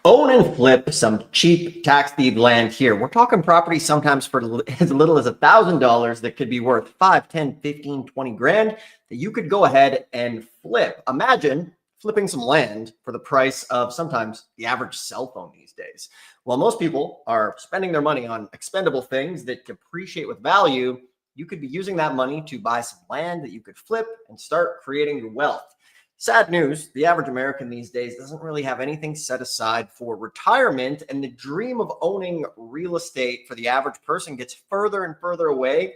Own and flip some cheap tax deed land here. We're talking property sometimes for as little as $1,000 that could be worth 5, 10, 15, 20 grand that you could go ahead and flip. Imagine flipping some land for the price of sometimes the average cell phone these days. While most people are spending their money on expendable things that depreciate with value, you could be using that money to buy some land that you could flip and start creating your wealth. Sad news, the average American these days doesn't really have anything set aside for retirement, and the dream of owning real estate for the average person gets further and further away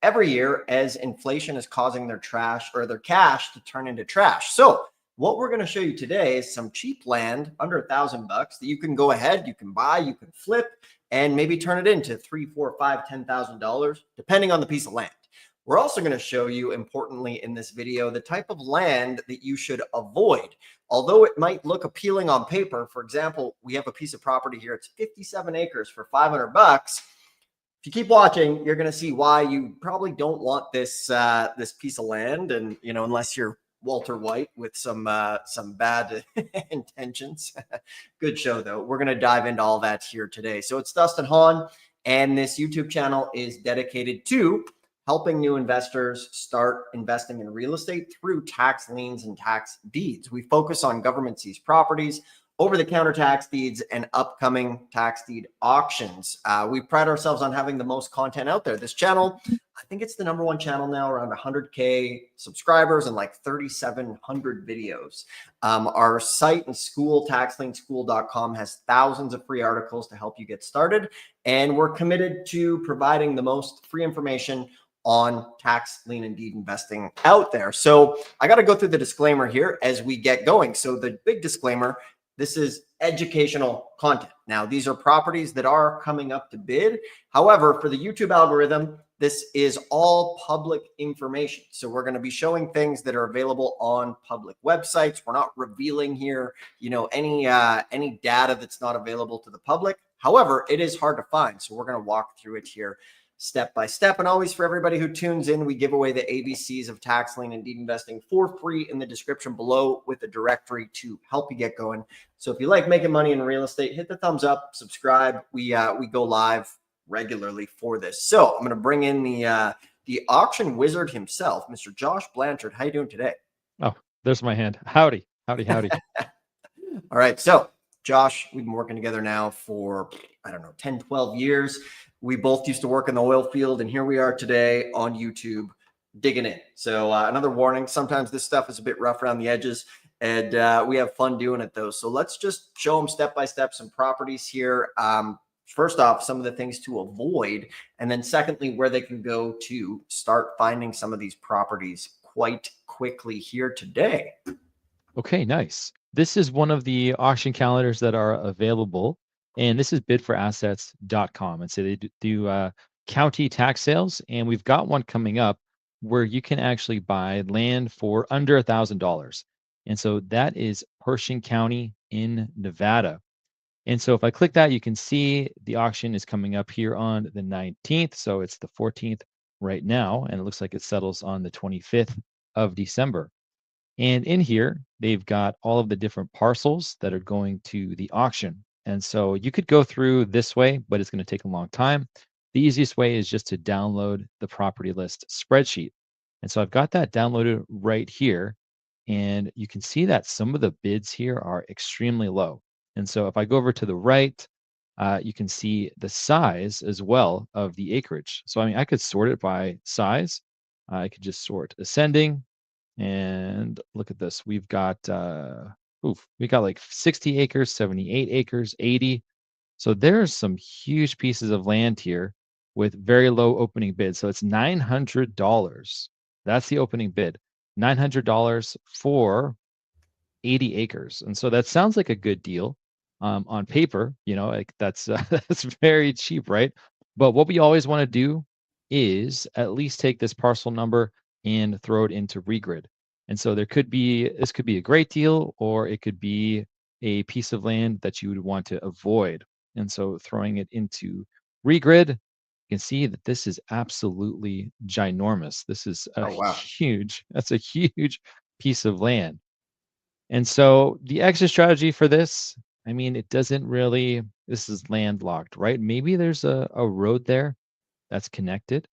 every year as inflation is causing their cash to turn into trash. So what we're going to show you today is some cheap land under $1,000 that you can go ahead, you can buy, you can flip, and maybe turn it into $3, $4, $5, $10,000, depending on the piece of land. We're also going to show you, importantly in this video, the type of land that you should avoid. Although it might look appealing on paper, for example, we have a piece of property here. It's 57 acres for $500. If you keep watching, you're going to see why you probably don't want this piece of land, and unless you're Walter White with some bad intentions. Good show though. We're going to dive into all that here today. So it's Dustin Hahn, and this YouTube channel is dedicated to helping new investors start investing in real estate through tax liens and tax deeds. We focus on government seized properties, over-the-counter tax deeds, and upcoming tax deed auctions. We pride ourselves on having the most content out there. This channel, I think it's the #1 channel now, around 100K subscribers and like 3,700 videos. Our site and school, taxlienschool.com, has thousands of free articles to help you get started. And we're committed to providing the most free information on tax lien and deed investing out there. So I got to go through the disclaimer here as we get going. So the big disclaimer, this is educational content. Now, these are properties that are coming up to bid. However, for the YouTube algorithm, this is all public information. So we're going to be showing things that are available on public websites. We're not revealing here, any data that's not available to the public. However, it is hard to find. So we're going to walk through it here step by step. And always, for everybody who tunes in, we give away the ABCs of tax lien and deed investing for free in the description below with a directory to help you get going. So if you like making money in real estate, hit the thumbs up, subscribe. We go live regularly for this. So I'm going to bring in the auction wizard himself, Mr. Josh Blanchard. How you doing today? Oh, there's my hand. Howdy. All right. So Josh, we've been working together now for, 10, 12 years. We both used to work in the oil field, and here we are today on YouTube digging in. So another warning, sometimes this stuff is a bit rough around the edges, and we have fun doing it though. So let's just show them step by step some properties here. First off, some of the things to avoid, and then secondly, where they can go to start finding some of these properties quite quickly here today. Okay, nice. This is one of the auction calendars that are available, and this is bidforassets.com. And so they do county tax sales, and we've got one coming up where you can actually buy land for under $1,000. And so that is Pershing County in Nevada. And so if I click that, you can see the auction is coming up here on the 19th. So it's the 14th right now, and it looks like it settles on the 25th of December. And in here, they've got all of the different parcels that are going to the auction. And so you could go through this way, but it's going to take a long time. The easiest way is just to download the property list spreadsheet. And so I've got that downloaded right here. And you can see that some of the bids here are extremely low. And so if I go over to the right, you can see the size as well of the acreage. So I could sort it by size. I could just sort ascending. And look at this. We've got like 60 acres, 78 acres, 80. So there's some huge pieces of land here with very low opening bid. So it's $900. That's the opening bid. $900 for 80 acres. And so that sounds like a good deal on paper. That's that's very cheap, right? But what we always want to do is at least take this parcel number and throw it into regrid. And so this could be a great deal, or it could be a piece of land that you would want to avoid. And so throwing it into regrid, you can see that this is absolutely ginormous. This is that's a huge piece of land. And so the exit strategy for this I mean, it doesn't really, this is landlocked, right? Maybe there's a road there that's connected,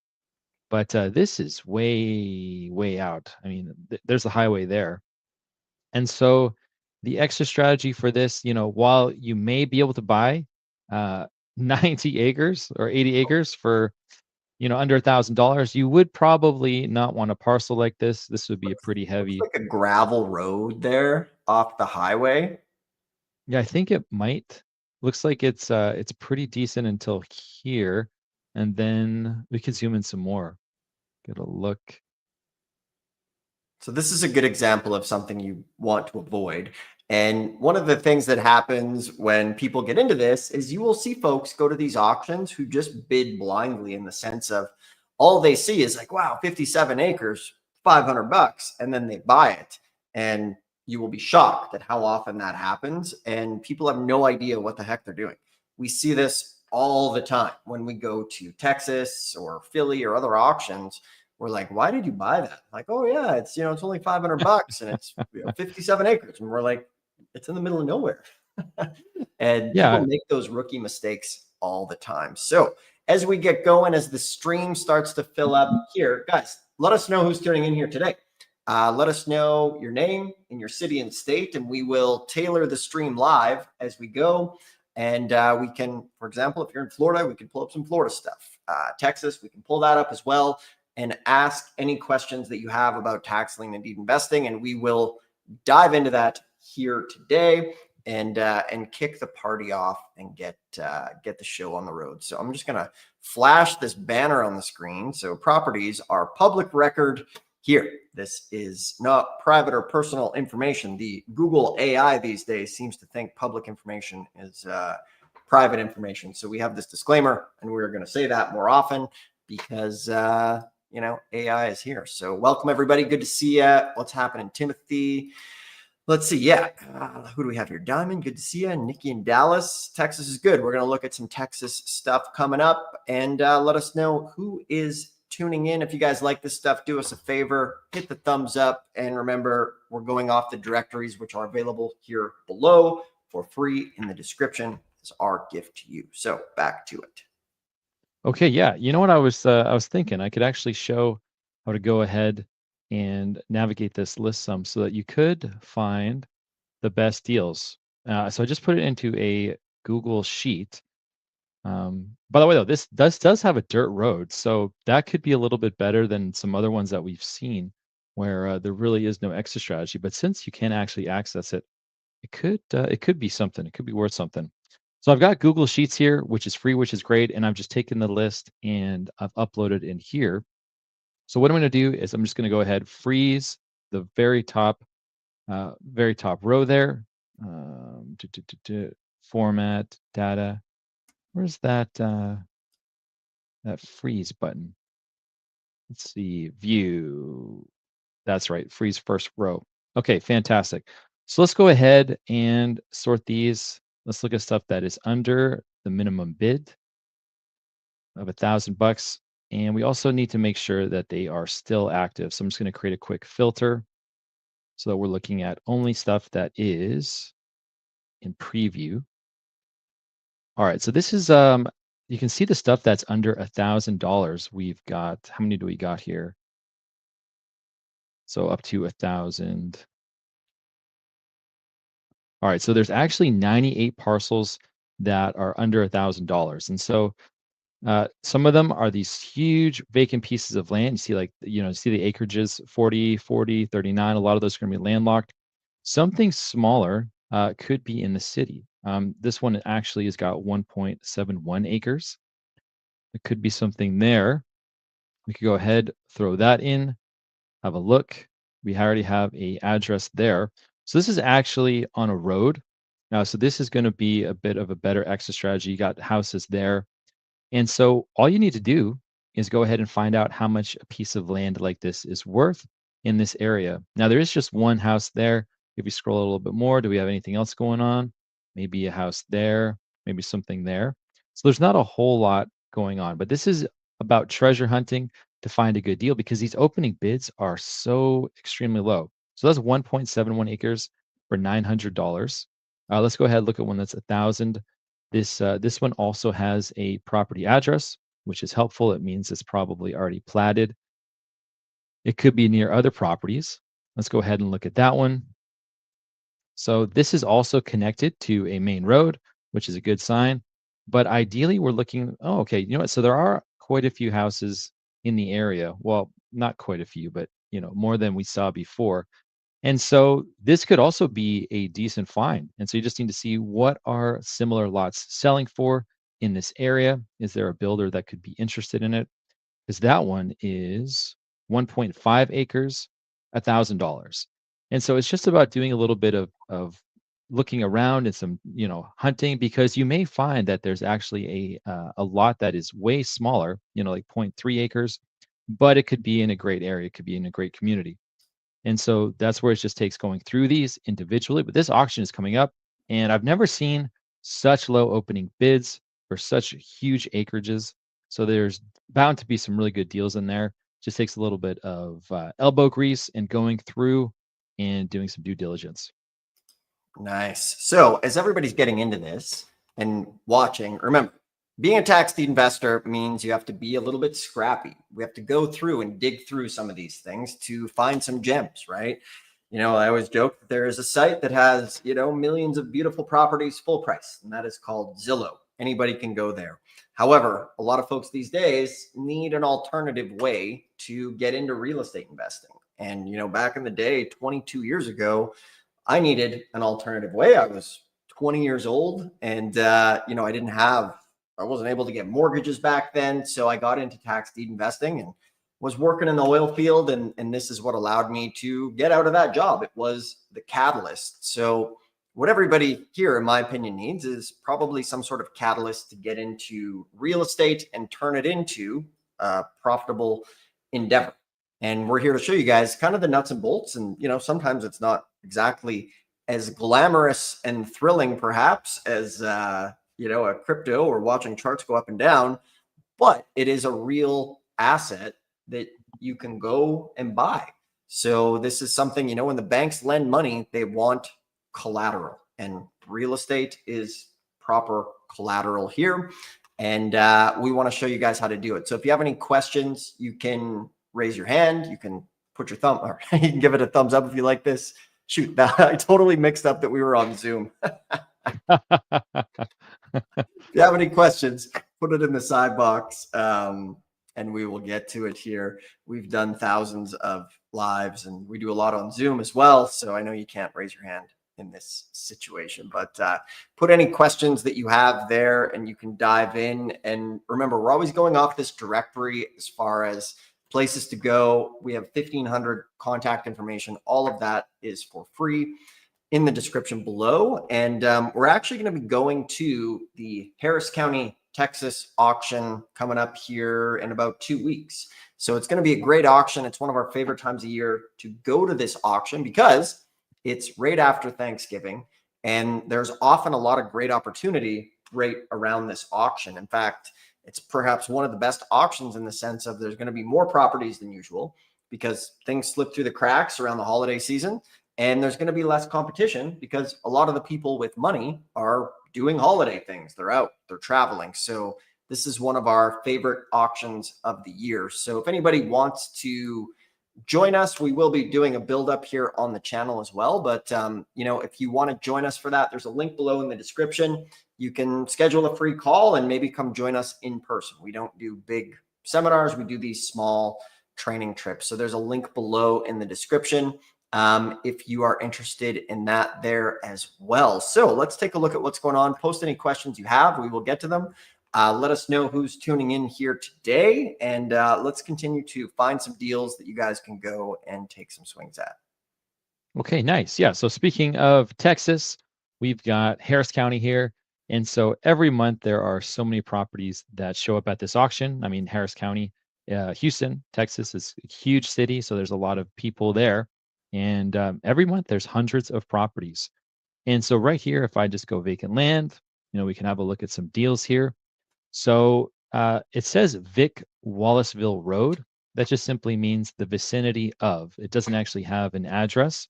but this is way, way out. I mean, there's a highway there. And so the extra strategy for this, while you may be able to buy uh, 90 acres or 80 acres for, under $1,000, you would probably not want a parcel like this. This would be a pretty Looks heavy. like a gravel road there off the highway. Yeah, I think it might. Looks like it's pretty decent until here, and then we can zoom in some more. Get a look. So this is a good example of something you want to avoid. And one of the things that happens when people get into this is you will see folks go to these auctions who just bid blindly, in the sense of all they see is like, wow, 57 acres, $500. And then they buy it. And you will be shocked at how often that happens. And people have no idea what the heck they're doing. We see this all the time when we go to Texas or Philly or other auctions. We're like, why did you buy that? Like, oh yeah, it's only $500 and it's 57 acres. And we're like, it's in the middle of nowhere. And people Yeah. make those rookie mistakes all the time. So as we get going, as the stream starts to fill up here, guys, let us know who's tuning in here today. Let us know your name and your city and state, and we will tailor the stream live as we go. And we can, for example, if you're in Florida, we can pull up some Florida stuff. Texas, we can pull that up as well and ask any questions that you have about tax lien and deed investing, and we will dive into that here today and kick the party off and get the show on the road. So I'm just gonna flash this banner on the screen. So properties are public record here. This is not private or personal information. The Google AI these days seems to think public information is private information. So we have this disclaimer, and we're going to say that more often because AI is here. So welcome everybody. Good to see you. What's happening, Timothy? Let's see. Yeah. Who do we have here? Diamond. Good to see you. Nikki in Dallas. Texas is good. We're going to look at some Texas stuff coming up, and let us know who is tuning in. If you guys like this stuff, do us a favor, hit the thumbs up. And remember, we're going off the directories, which are available here below for free in the description as our gift to you. So back to it. Okay, yeah. You know what I was thinking? I could actually show how to go ahead and navigate this list some so that you could find the best deals. So I just put it into a Google sheet. By the way, though, this does have a dirt road, so that could be a little bit better than some other ones that we've seen where there really is no exit strategy. But since you can actually access it, it could be something. It could be worth something. So I've got Google Sheets here, which is free, which is great, and I've just taken the list and I've uploaded in here. So what I'm going to do is I'm just going to go ahead, freeze the very top row there. Format data. Where's that freeze button? Let's see, view. That's right, freeze first row. Okay, fantastic. So let's go ahead and sort these. Let's look at stuff that is under the minimum bid of $1,000. And we also need to make sure that they are still active. So I'm just going to create a quick filter so that we're looking at only stuff that is in preview. All right, so this is you can see the stuff that's under $1,000. We've got, how many do we got here? So up to 1,000. All right, so there's actually 98 parcels that are under $1,000. And so some of them are these huge vacant pieces of land. You see see the acreages, 40, 40, 39. A lot of those are going to be landlocked. Something smaller could be in the city. This one actually has got 1.71 acres. It could be something there. We could go ahead, throw that in, have a look. We already have a address there. So this is actually on a road. Now, so this is going to be a bit of a better exit strategy. You got houses there. And so all you need to do is go ahead and find out how much a piece of land like this is worth in this area. Now, there is just one house there. If you scroll a little bit more, do we have anything else going on? Maybe a house there, maybe something there. So there's not a whole lot going on, but this is about treasure hunting to find a good deal because these opening bids are so extremely low. So that's 1.71 acres for $900. Let's go ahead and look at one that's 1,000. This one also has a property address, which is helpful. It means it's probably already platted. It could be near other properties. Let's go ahead and look at that one. So this is also connected to a main road, which is a good sign. But ideally, we're looking, oh, okay, you know what? So there are quite a few houses in the area. Well, not quite a few, but more than we saw before. And so this could also be a decent find. And so you just need to see what are similar lots selling for in this area. Is there a builder that could be interested in it? Because that one is 1.5 acres, $1,000. And so it's just about doing a little bit of looking around and some hunting, because you may find that there's actually a lot that is way smaller, like 0.3 acres, but it could be in a great area, it could be in a great community. And so that's where it just takes going through these individually. But this auction is coming up, and I've never seen such low opening bids for such huge acreages. So there's bound to be some really good deals in there. Just takes a little bit of elbow grease and going through and doing some due diligence. Nice. So as everybody's getting into this and watching, remember, being a tax deed investor means you have to be a little bit scrappy. We have to go through and dig through some of these things to find some gems, right? I always joke that there is a site that has, millions of beautiful properties full price, and that is called Zillow. Anybody can go there. However, a lot of folks these days need an alternative way to get into real estate investing. And, back in the day, 22 years ago, I needed an alternative way. I was 20 years old and, I wasn't able to get mortgages back then. So I got into tax deed investing and was working in the oil field. And this is what allowed me to get out of that job. It was the catalyst. So what everybody here, in my opinion, needs is probably some sort of catalyst to get into real estate and turn it into a profitable endeavor. And we're here to show you guys kind of the nuts and bolts. And, sometimes it's not exactly as glamorous and thrilling, perhaps, as, a crypto or watching charts go up and down, but it is a real asset that you can go and buy. So this is something, when the banks lend money, they want collateral, and real estate is proper collateral here. And we want to show you guys how to do it. So if you have any questions, you can raise your hand. You can put your thumb, or you can give it a thumbs up if you like this. Shoot, I totally mixed up that we were on Zoom. If you have any questions, put it in the side box, and we will get to it here. We've done thousands of lives, and we do a lot on Zoom as well. So I know you can't raise your hand in this situation, but put any questions that you have there and you can dive in. And remember, we're always going off this directory as far as places to go. We have 1,500 contact information. All of that is for free in the description below. And we're actually going to be going to the Harris County, Texas auction coming up here in about 2 weeks. So it's going to be a great auction. It's one of our favorite times of year to go to this auction because it's right after Thanksgiving. And there's often a lot of great opportunity right around this auction. In fact, it's perhaps one of the best auctions in the sense of there's going to be more properties than usual because things slip through the cracks around the holiday season. And there's going to be less competition because a lot of the people with money are doing holiday things. They're out, they're traveling. So this is one of our favorite auctions of the year. So if anybody wants to join us, we will be doing a build up here on the channel as well. But, if you want to join us for that, there's a link below in the description. You can schedule a free call and maybe come join us in person. We don't do big seminars. We do these small training trips. So there's a link below in the description if you are interested in that there as well. So let's take a look at what's going on. Post any questions you have. We will get to them. Let us know who's tuning in here today, and let's continue to find some deals that you guys can go and take some swings at. Okay, nice. Yeah. So speaking of Texas, we've got Harris County here. And so every month there are so many properties that show up at this auction. I mean, Harris County, Houston, Texas is a huge city. So there's a lot of people there. And every month there's hundreds of properties. And so right here, if I just go vacant land, we can have a look at some deals here. So it says Vic Wallaceville Road. That just simply means the vicinity of. It doesn't actually have an address.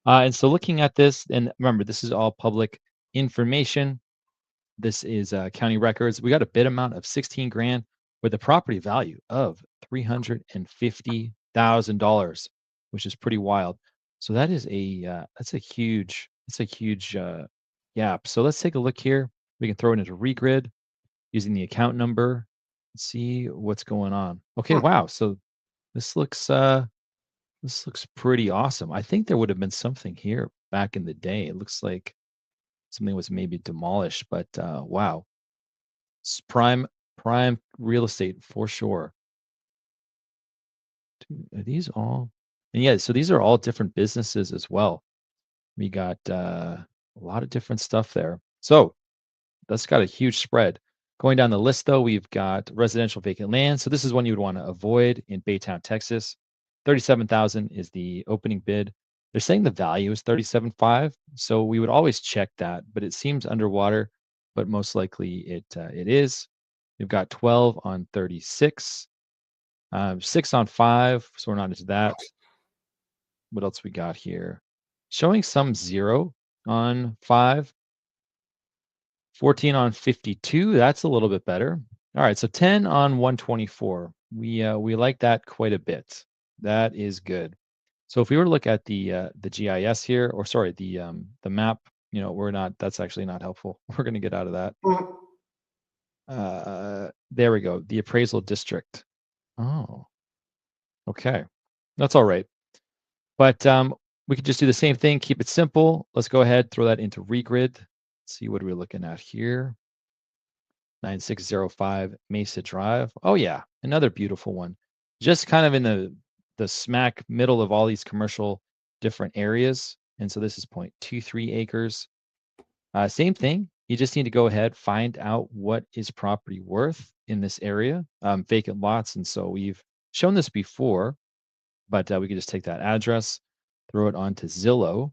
And so looking at this, and remember, this is all public information. This is county records. We got a bid amount of 16 grand with a property value of $350,000, which is pretty wild. So that is that's a huge gap. So let's take a look here. We can throw it into regrid using the account number and see what's going on. Okay, Hmm. wow. So this looks pretty awesome. I think there would have been something here back in the day. It looks like something was maybe demolished, but wow. It's prime real estate for sure. Dude, are these all? And yeah, so these are all different businesses as well. We got a lot of different stuff there. So that's got a huge spread. Going down the list, though, we've got residential vacant land. So this is one you would want to avoid in Baytown, Texas. 37,000 is the opening bid. They're saying the value is 37.5, so we would always check that, but it seems underwater, but most likely it is. We've got 12 on 36, 6 on 5, so we're not into that. What else we got here? Showing some 0 on 5. 14 on 52, that's a little bit better. All right, so 10 on 124. We like that quite a bit. That is good. So if we were to look at the GIS here, or sorry, the map, we're not. That's actually not helpful. We're going to get out of that. Hmm. There we go. The appraisal district. Oh, okay, that's all right. But we could just do the same thing. Keep it simple. Let's go ahead, throw that into regrid. Let's see what are we looking at here. 9605 Mesa Drive. Oh yeah, another beautiful one. Just kind of in the smack middle of all these commercial different areas. And so this is 0.23 acres. Same thing. You just need to go ahead, find out what is property worth in this area, vacant lots. And so we've shown this before, but we could just take that address, throw it onto Zillow,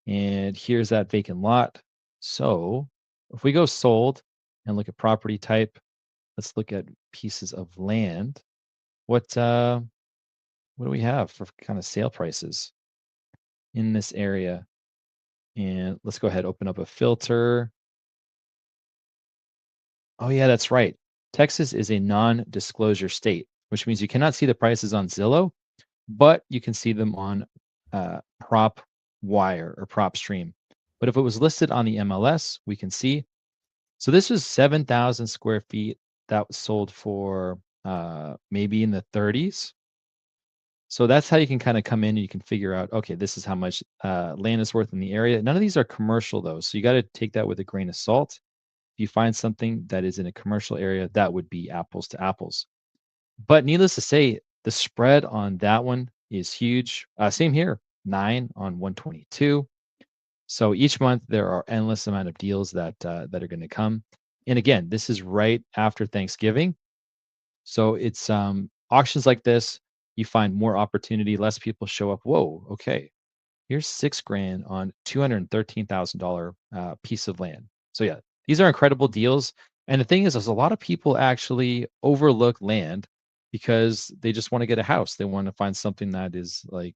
and here's that vacant lot. So if we go sold and look at property type, let's look at pieces of land. What do we have for kind of sale prices in this area? And let's go ahead, open up a filter. Oh yeah, that's right. Texas is a non-disclosure state, which means you cannot see the prices on Zillow, but you can see them on Prop Wire or Prop Stream. But if it was listed on the MLS, we can see. So this was 7,000 square feet that was sold for maybe in the 30s. So that's how you can kind of come in and you can figure out, okay, this is how much land is worth in the area. None of these are commercial though, so you got to take that with a grain of salt. If you find something that is in a commercial area, that would be apples to apples. But needless to say, the spread on that one is huge. Same here, 9 on 122. So each month there are endless amount of deals that are going to come. And again, this is right after Thanksgiving. So it's auctions like this, you find more opportunity, less people show up. Whoa, okay. Here's 6 grand on $213,000 piece of land. So yeah, these are incredible deals. And the thing is, a lot of people actually overlook land because they just want to get a house. They want to find something that is like,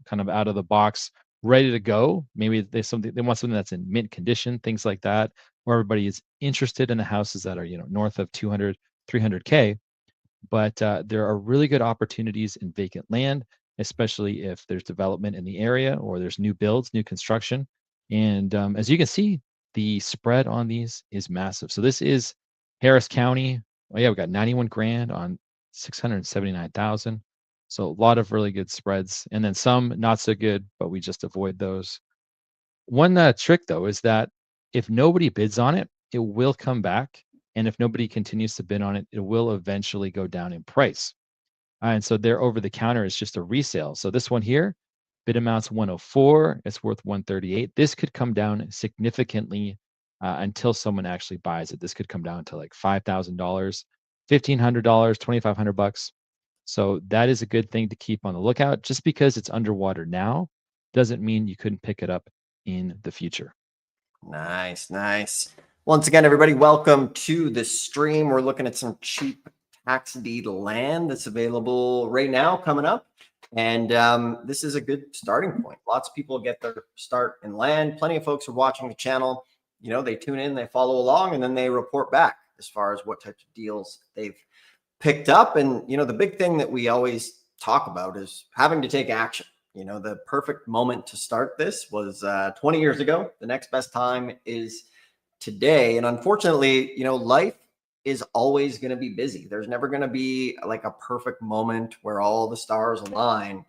kind of out of the box, ready to go. Maybe they want something that's in mint condition, things like that, where everybody is interested in the houses that are, north of 200, 300K. But there are really good opportunities in vacant land, especially if there's development in the area or there's new builds, new construction. And as you can see, the spread on these is massive. So this is Harris County. Oh yeah, we got 91 grand on 679,000. So a lot of really good spreads, and then some not so good, but we just avoid those. One trick though is that if nobody bids on it, it will come back. And if nobody continues to bid on it, it will eventually go down in price. And so their over the counter is just a resale. So this one here, bid amount's 104, it's worth 138. This could come down significantly until someone actually buys it. This could come down to like $5,000, $1,500, 2,500 bucks. So that is a good thing to keep on the lookout. Just because it's underwater now doesn't mean you couldn't pick it up in the future. Nice, nice. Once again, everybody, welcome to the stream. We're looking at some cheap tax deed land that's available right now coming up. And this is a good starting point. Lots of people get their start in land. Plenty of folks are watching the channel. They tune in, they follow along, and then they report back as far as what types of deals they've picked up. And, the big thing that we always talk about is having to take action. The perfect moment to start this was 20 years ago. The next best time is today. And unfortunately, life is always going to be busy. There's never going to be like a perfect moment where all the stars align.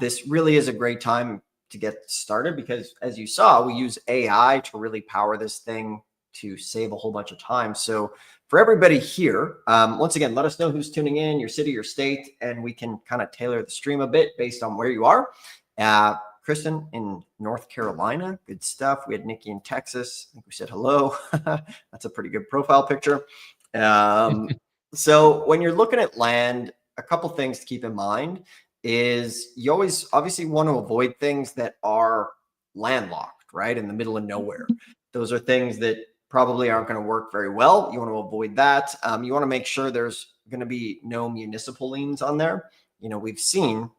This really is a great time to get started because, as you saw, we use AI to really power this thing to save a whole bunch of time. So, for everybody here, once again, let us know who's tuning in, your city, your state, and we can kind of tailor the stream a bit based on where you are. Kristen in North Carolina, good stuff. We had Nikki in Texas. I think we said hello. That's a pretty good profile picture. So when you're looking at land, a couple things to keep in mind is you always obviously want to avoid things that are landlocked, right? In the middle of nowhere. Those are things that probably aren't going to work very well. You want to avoid that. You want to make sure there's going to be no municipal liens on there. We've seen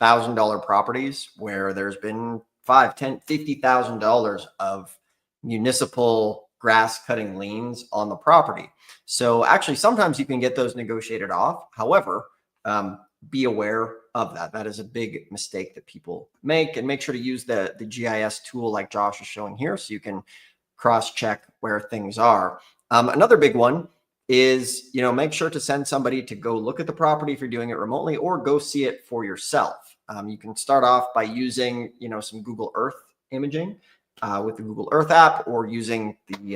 $1,000 properties where there's been $5, $10, $50,000 of municipal grass cutting liens on the property. So actually, sometimes you can get those negotiated off. However, be aware of that. That is a big mistake that people make, and make sure to use the GIS tool like Josh is showing here so you can cross-check where things are. Another big one is, make sure to send somebody to go look at the property if you're doing it remotely, or go see it for yourself. You can start off by using, some Google Earth imaging with the Google Earth app, or using the,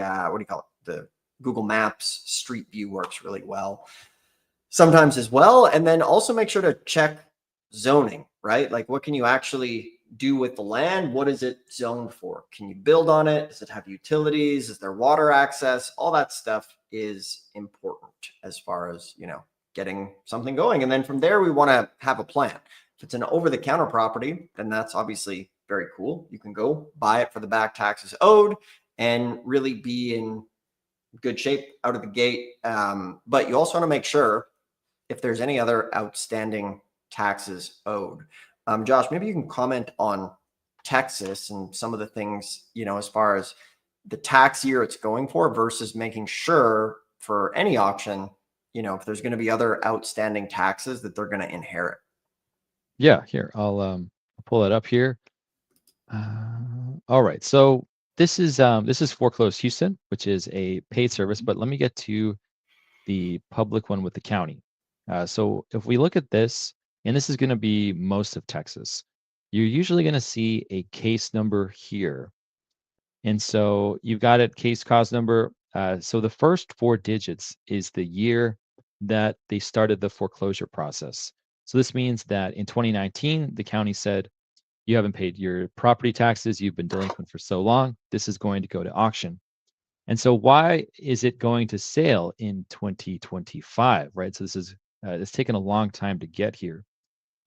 the Google Maps Street View works really well sometimes as well. And then also make sure to check zoning, right? Like, what can you actually do with the land? What is it zoned for? Can you build on it? Does it have utilities? Is there water access? All that stuff is important as far as, getting something going. And then from there, we want to have a plan. If it's an over-the-counter property, then that's obviously very cool. You can go buy it for the back taxes owed and really be in good shape out of the gate. But you also want to make sure if there's any other outstanding taxes owed. Josh, maybe you can comment on Texas and some of the things, as far as the tax year it's going for versus making sure for any auction, if there's going to be other outstanding taxes that they're going to inherit. Yeah, here I'll pull it up here. All right, so this is Foreclosed Houston, which is a paid service, but let me get to the public one with the county. So if we look at this, and this is going to be most of Texas, you're usually going to see a case number here. And so you've got it, case cause number. So the first 4 digits is the year that they started the foreclosure process. So this means that in 2019, the county said, you haven't paid your property taxes, you've been delinquent for so long, this is going to go to auction. And so why is it going to sale in 2025, right? So this is it's taken a long time to get here.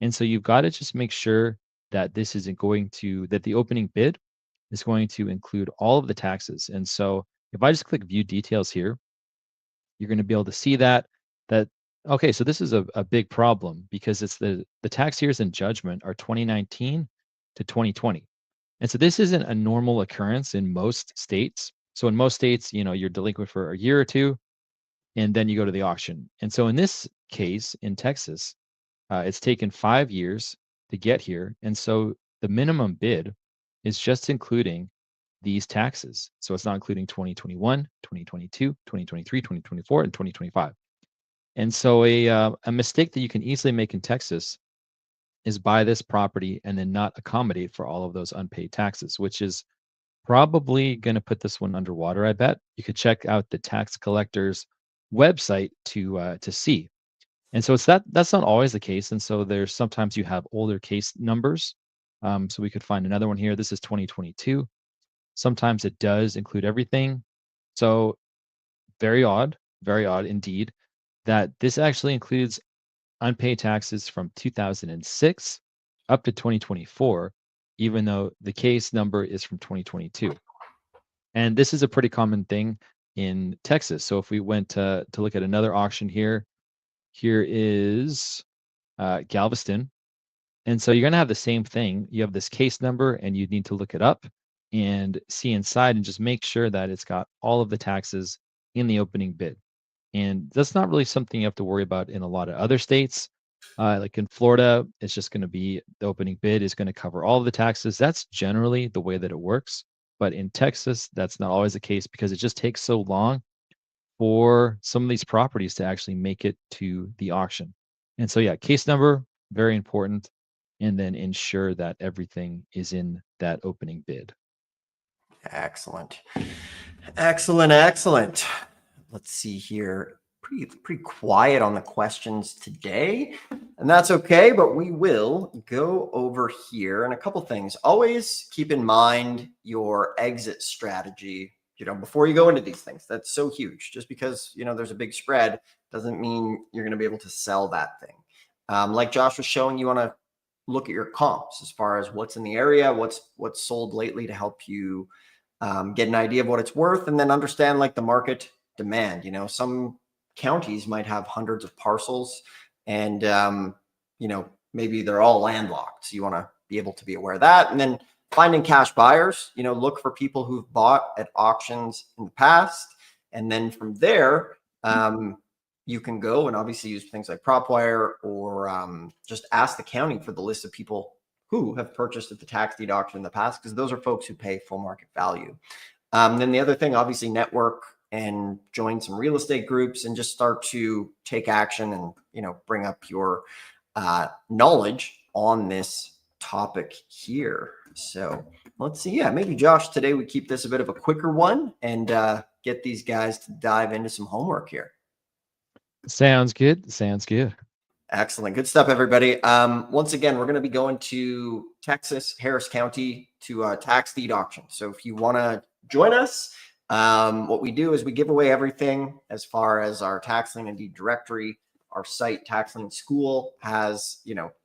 And so you've got to just make sure that this isn't going to that the opening bid is going to include all of the taxes. And so if I just click view details here, you're going to be able to see that okay, so this is a big problem because it's the tax years in judgment are 2019 to 2020. And so this isn't a normal occurrence in most states. So in most states, you're delinquent for a year or two, and then you go to the auction. And so in this case, in Texas, it's taken 5 years to get here. And so the minimum bid is just including these taxes. So it's not including 2021, 2022, 2023, 2024, and 2025. And so a mistake that you can easily make in Texas is buy this property and then not accommodate for all of those unpaid taxes, which is probably going to put this one underwater. I bet you could check out the tax collector's website to see. And so that's not always the case. And so there's sometimes you have older case numbers. So we could find another one here. This is 2022. Sometimes it does include everything. So very odd indeed, that this actually includes unpaid taxes from 2006 up to 2024, even though the case number is from 2022. And this is a pretty common thing in Texas. So if we went to look at another auction here, here is Galveston. And so you're going to have the same thing. You have this case number and you need to look it up and see inside and just make sure that it's got all of the taxes in the opening bid. And that's not really something you have to worry about in a lot of other states. Like in Florida, it's just going to be the opening bid is going to cover all of the taxes. That's generally the way that it works. But in Texas, that's not always the case because it just takes so long for some of these properties to actually make it to the auction. And so, yeah, case number, very important. And then ensure that everything is in that opening bid. Excellent. Excellent. Excellent. Let's see here. Pretty quiet on the questions today, and that's okay, but we will go over here. And a couple things. Always keep in mind your exit strategy, before you go into these things. That's so huge. Just because, there's a big spread doesn't mean you're going to be able to sell that thing. Like Josh was showing, you want to look at your comps as far as what's in the area, what's sold lately to help you get an idea of what it's worth, and then understand like the market demand. Some counties might have hundreds of parcels and maybe they're all landlocked, so you want to be able to be aware of that. And then finding cash buyers, look for people who've bought at auctions in the past, and then from there you can go and obviously use things like PropWire or just ask the county for the list of people who have purchased at the tax deed auction in the past, because those are folks who pay full market value. Then the other thing, obviously, network and join some real estate groups and just start to take action and, bring up your knowledge on this topic here. So let's see. Yeah, maybe Josh, today we keep this a bit of a quicker one and get these guys to dive into some homework here. Sounds good. Sounds good. Excellent. Good stuff, everybody. Once again, we're going to be going to Texas, Harris County to a tax deed auction. So if you want to join us, what we do is we give away everything as far as our tax lien and deed directory. Our site, Tax Lien School, has,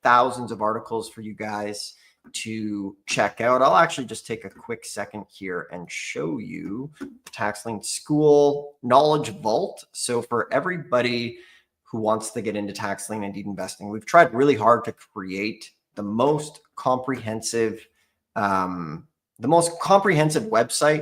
thousands of articles for you guys to check out. I'll actually just take a quick second here and show you Tax Lien School Knowledge Vault. So for everybody who wants to get into tax lien and deed investing, we've tried really hard to create the most comprehensive website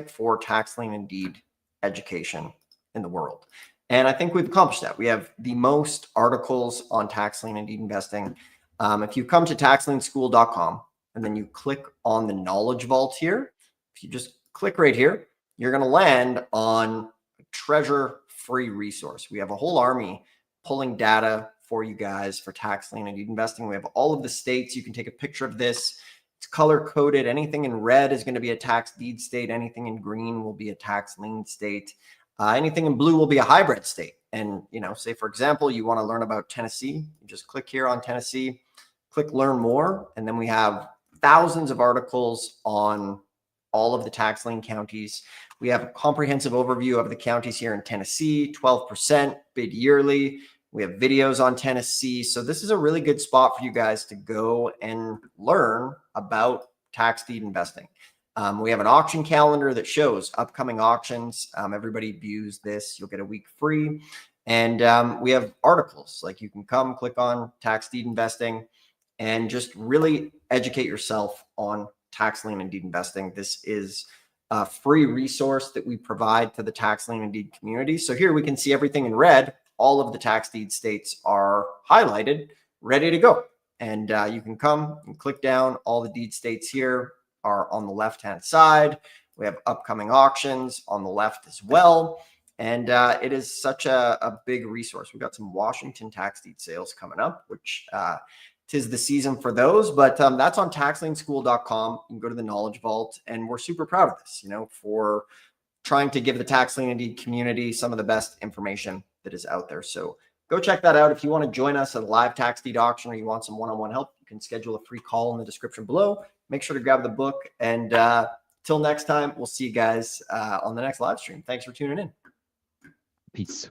for tax lien and deed education in the world. And I think we've accomplished that. We have the most articles on tax lien and deed investing. If you come to taxlienschool.com and then you click on the Knowledge Vault here, if you just click right here, you're going to land on a treasure-free resource. We have a whole army pulling data for you guys for tax lien and deed investing. We have all of the states. You can take a picture of this. It's color coded. Anything in red is going to be a tax deed state. Anything in green will be a tax lien state. Anything in blue will be a hybrid state. And, say, for example, you want to learn about Tennessee. You just click here on Tennessee, click Learn More, and then we have thousands of articles on all of the tax lien counties. We have a comprehensive overview of the counties here in Tennessee, 12% bid yearly. We have videos on Tennessee. So this is a really good spot for you guys to go and learn about tax deed investing. We have an auction calendar that shows upcoming auctions. Everybody views this. You'll get a week free. And we have articles, like you can come click on tax deed investing and just really educate yourself on tax lien and deed investing. This is a free resource that we provide to the tax lien and deed community. So here we can see everything in red. All of the tax deed states are highlighted, ready to go. And you can come and click down. All the deed states here are on the left-hand side. We have upcoming auctions on the left as well. And it is such a big resource. We've got some Washington tax deed sales coming up, which tis the season for those. But that's on taxlienschool.com. You can go to the Knowledge Vault. And we're super proud of this, for trying to give the tax lien and deed community some of the best information that is out there. So go check that out. If you want to join us at a live tax deed auction or you want some one-on-one help, you can schedule a free call in the description below. Make sure to grab the book. And till next time, we'll see you guys on the next live stream. Thanks for tuning in. Peace.